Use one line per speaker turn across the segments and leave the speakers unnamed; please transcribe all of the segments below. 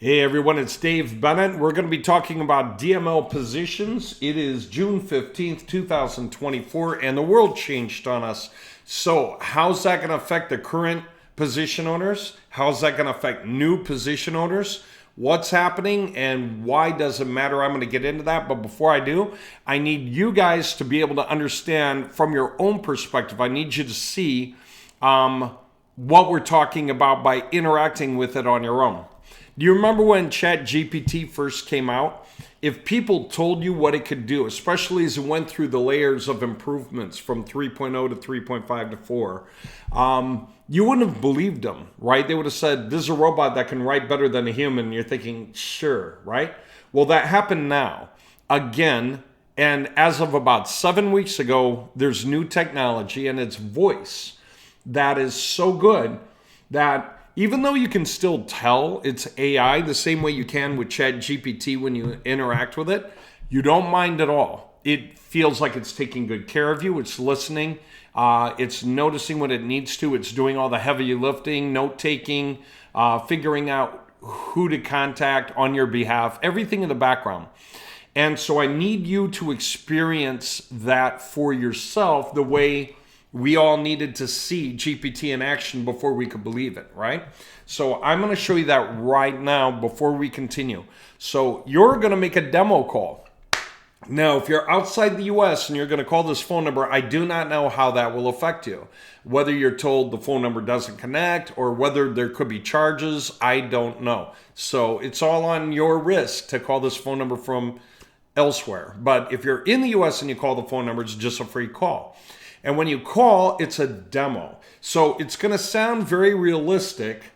Hey everyone, it's Dave Bennett. We're going to be talking about DML positions. It is June 15th, 2024, and the world changed on us. So how's that going to affect the current position owners? How's that going to affect new position owners? What's happening and why does it matter? I'm going to get into that. But before I do, I need you guys to be able to understand from your own perspective. I need you to see what we're talking about by interacting with it on your own. Do you remember when ChatGPT first came out? If people told you what it could do, especially as it went through the layers of improvements from 3.0 to 3.5 to 4, you wouldn't have believed them, right? They would have said, this is a robot that can write better than a human. And you're thinking, sure, right? Well, that happened now. Again, and as of about 7 weeks ago, there's new technology and it's voice that is so good that even though you can still tell it's AI the same way you can with ChatGPT when you interact with it, you don't mind at all. It feels like it's taking good care of you. It's listening. It's noticing what it needs to. It's doing all the heavy lifting, note-taking, figuring out who to contact on your behalf, everything in the background. And so I need you to experience that for yourself the way we all needed to see GPT in action before we could believe it, right? So I'm going to show you that right now before we continue. So you're going to make a demo call. Now, if you're outside the US and you're going to call this phone number, I do not know how that will affect you. Whether you're told the phone number doesn't connect or whether there could be charges, I don't know. So it's all on your risk to call this phone number from elsewhere. But if you're in the US and you call the phone number, it's just a free call. And when you call, it's a demo. So it's going to sound very realistic.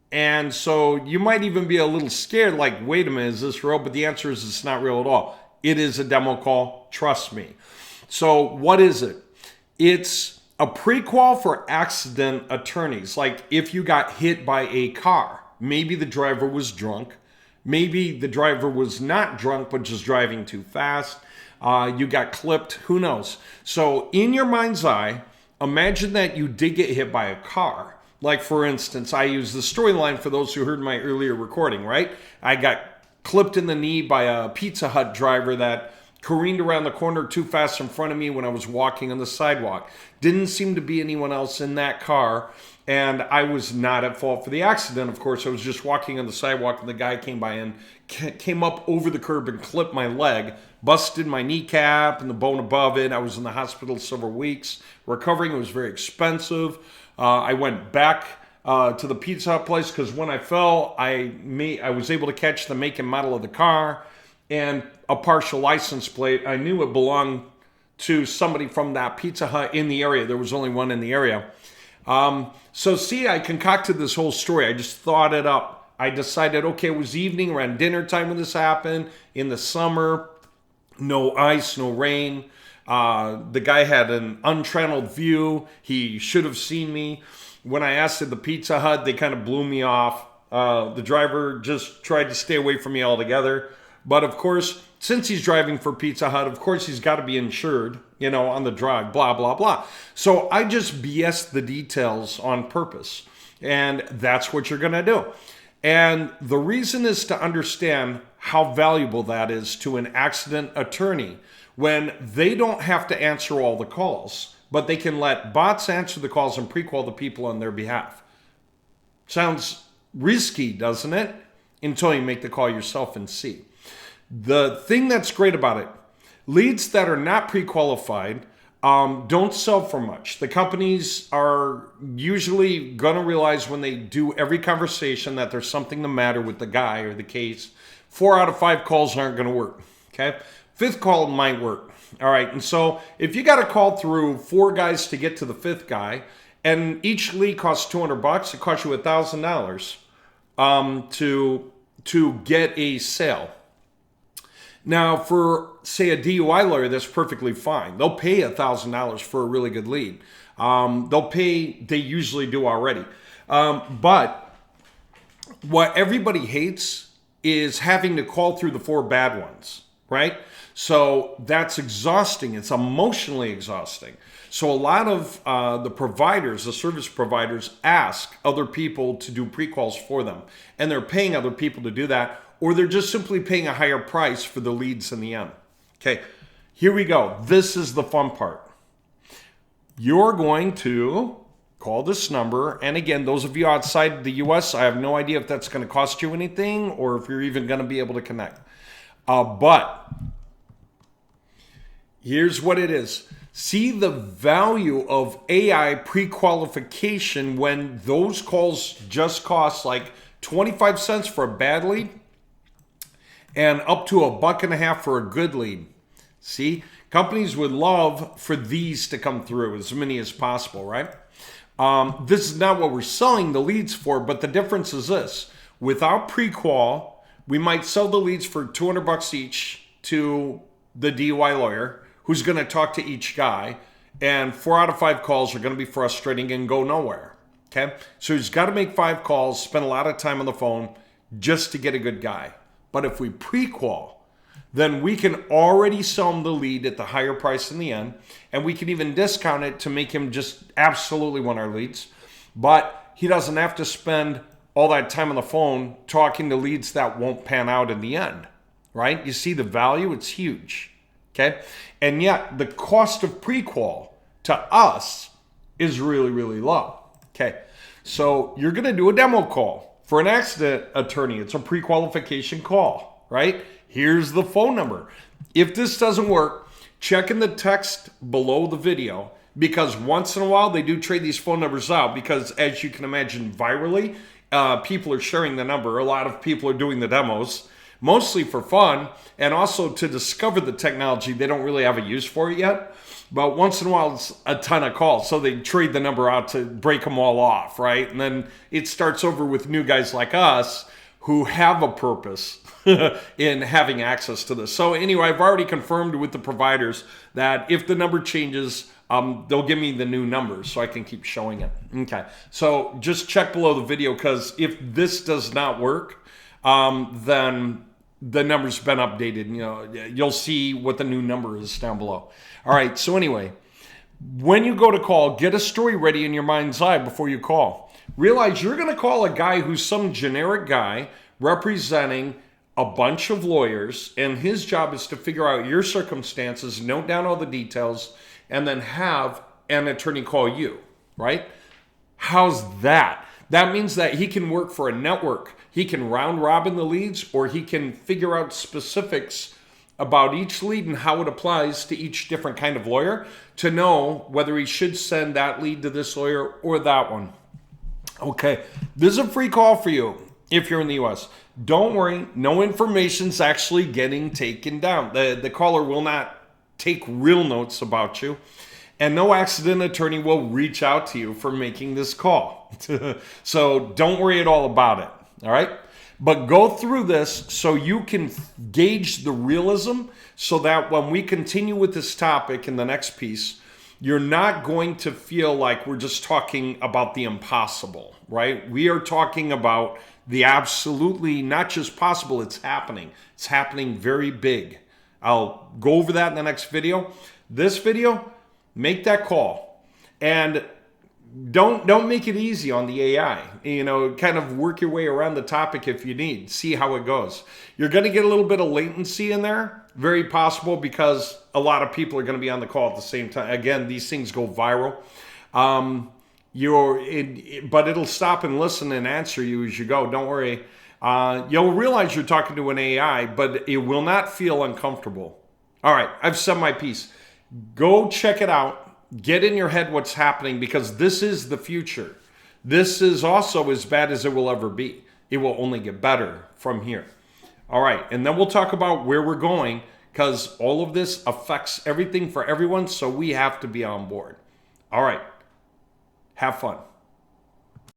And so you might even be a little scared, like, wait a minute, is this real? But the answer is it's not real at all. It is a demo call. Trust me. So what is it? It's a pre-qual for accident attorneys. Like if you got hit by a car, maybe the driver was drunk. Maybe the driver was not drunk, but just driving too fast. You got clipped, who knows? So in your mind's eye, imagine that you did get hit by a car. Like for instance, I use the storyline for those who heard my earlier recording, right? I got clipped in the knee by a Pizza Hut driver that careened around the corner too fast in front of me when I was walking on the sidewalk. Didn't seem to be anyone else in that car. And I was not at fault for the accident, of course. I was just walking on the sidewalk and the guy came by and came up over the curb and clipped my leg, busted my kneecap and the bone above it. I was in the hospital several weeks recovering. It was very expensive. I went back to the Pizza Hut place because when I fell, I was able to catch the make and model of the car and a partial license plate. I knew it belonged to somebody from that Pizza Hut in the area. There was only one in the area. So see, I concocted this whole story. I just thought it up. I decided, okay, it was evening, around dinner time when this happened, in the summer, no ice, no rain. The guy had an untrammeled view. He should have seen me. When I asked at the Pizza Hut, they kind of blew me off. The driver just tried to stay away from me altogether. But of course, since he's driving for Pizza Hut, of course he's got to be insured, on the drive, blah, blah, blah. So I just BS the details on purpose. And that's what you're going to do. And the reason is to understand how valuable that is to an accident attorney when they don't have to answer all the calls, but they can let bots answer the calls and pre-qual the people on their behalf. Sounds risky, doesn't it? Until you make the call yourself and see. The thing that's great about it, leads that are not pre-qualified don't sell for much. The companies are usually going to realize when they do every conversation that there's something the matter with the guy or the case. 4 out of 5 calls aren't going to work. Okay. 5th call might work. All right. And so if you got to call through 4 guys to get to the 5th guy and each lead costs $200, it costs you $1,000 to get a sale. Now, for, say, a DUI lawyer, that's perfectly fine. They'll pay $1,000 for a really good lead. They usually do already. But what everybody hates is having to call through the 4 bad ones. right? So that's exhausting. It's emotionally exhausting. So a lot of the providers, the service providers, ask other people to do pre-quals for them. And they're paying other people to do that, or they're just simply paying a higher price for the leads in the end. Okay, here we go. This is the fun part. You're going to call this number. And again, those of you outside the US, I have no idea if that's going to cost you anything or if you're even going to be able to connect. But here's what it is. See the value of AI pre-qualification when those calls just cost like 25 cents for a bad lead and up to $1.50 for a good lead. See, companies would love for these to come through, as many as possible, right? This is not what we're selling the leads for, but the difference is this. Without pre-qual, we might sell the leads for $200 each to the DUI lawyer who's going to talk to each guy, and 4 out of 5 calls are going to be frustrating and go nowhere. Okay, so he's got to make 5 calls, spend a lot of time on the phone just to get a good guy. But if we pre-qual, then we can already sell him the lead at the higher price in the end, and we can even discount it to make him just absolutely want our leads. But he doesn't have to spend all that time on the phone talking to leads that won't pan out in the end, right? You see the value? It's huge, okay? And yet the cost of pre-qual to us is really, really low. Okay, so you're going to do a demo call. For an accident attorney, it's a pre-qualification call, right? Here's the phone number. If this doesn't work, check in the text below the video, because once in a while they do trade these phone numbers out because, as you can imagine, virally, people are sharing the number. A lot of people are doing the demos, mostly for fun and also to discover the technology. They don't really have a use for it yet. But once in a while, it's a ton of calls. So they trade the number out to break them all off, right? And then it starts over with new guys like us who have a purpose in having access to this. So anyway, I've already confirmed with the providers that if the number changes, they'll give me the new numbers so I can keep showing it. Okay, so just check below the video, because if this does not work, then the number's been updated. You know, you'll see what the new number is down below. All right, so anyway, when you go to call, get a story ready in your mind's eye before you call. Realize you're going to call a guy who's some generic guy representing a bunch of lawyers, and his job is to figure out your circumstances, note down all the details, and then have an attorney call you, right? How's that? That means that he can work for a network. He can round robin the leads, or he can figure out specifics about each lead and how it applies to each different kind of lawyer to know whether he should send that lead to this lawyer or that one. Okay, this is a free call for you if you're in the US. Don't worry, no information's actually getting taken down. The caller will not take real notes about you, and no accident attorney will reach out to you for making this call. So don't worry at all about it, all right? But go through this so you can gauge the realism, so that when we continue with this topic in the next piece, you're not going to feel like we're just talking about the impossible, right? We are talking about the absolutely not just possible, it's happening. It's happening very big. I'll go over that in the next video. This video, make that call. And don't make it easy on the AI. You know, kind of work your way around the topic if you need. See how it goes. You're going to get a little bit of latency in there. Very possible, because a lot of people are going to be on the call at the same time. Again, these things go viral. But it'll stop and listen and answer you as you go. Don't worry. You'll realize you're talking to an AI, but it will not feel uncomfortable. All right, I've said my piece. Go check it out. Get in your head what's happening, because this is the future. This is also as bad as it will ever be. It will only get better from here. All right, and then we'll talk about where we're going, because all of this affects everything for everyone, so we have to be on board. All right, have fun.